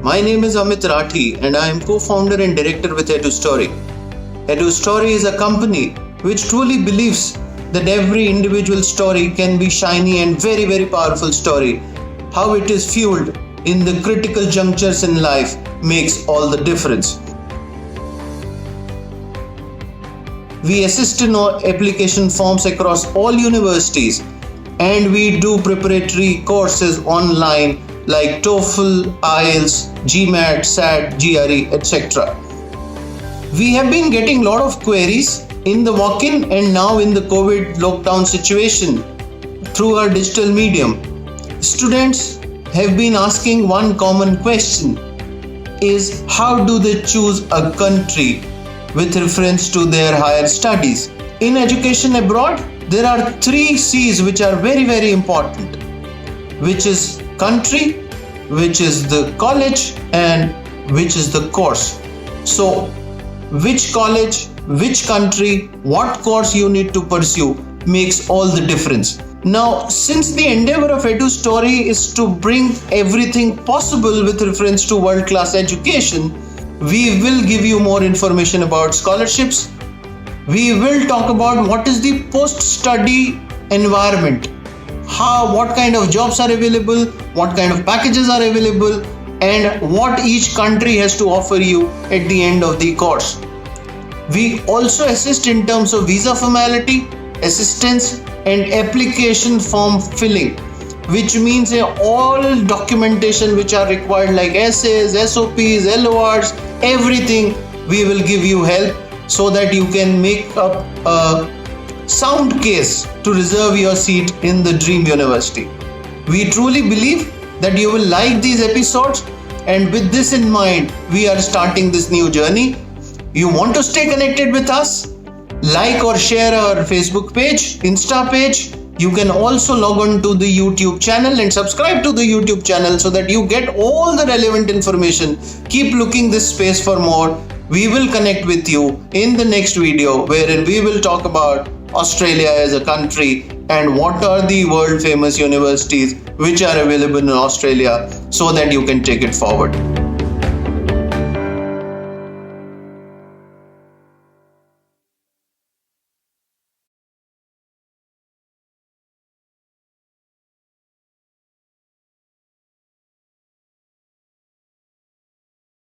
my name is Amit Rathi and I am co-founder and director with EduStory. EduStory is a company which truly believes that every individual story can be shiny and very powerful story. How it is fueled in the critical junctures in life makes all the difference. We assist in application forms across all universities and we do preparatory courses online like TOEFL, IELTS, GMAT, SAT, GRE, etc. We have been getting a lot of queries in the walk-in and now in the COVID lockdown situation through our digital medium. Students have been asking one common question is how do they choose a country with reference to their higher studies? In education abroad, there are 3 C's which are very important, which is country, which is the college, and which is the course. So, which college, which country, what course you need to pursue makes all the difference. Now, since the endeavor of EduStory is to bring everything possible with reference to world-class education, we will give you more information about scholarships. We will talk about what is the post-study environment, what kind of jobs are available, what kind of packages are available, and what each country has to offer you at the end of the course. We also assist in terms of visa formality, assistance, and application form filling, which means all documentation which are required like essays, SOPs, LORs, everything we will give you help so that you can make up a sound case to reserve your seat in the dream university. We truly believe that you will like these episodes, and with this in mind, we are starting this new journey. You want to stay connected with us? Like or share our Facebook page, Insta page. You can also log on to the YouTube channel and subscribe to the YouTube channel so that you get all the relevant information. Keep looking this space for more. We will connect with you in the next video wherein we will talk about Australia as a country and what are the world famous universities which are available in Australia so that you can take it forward.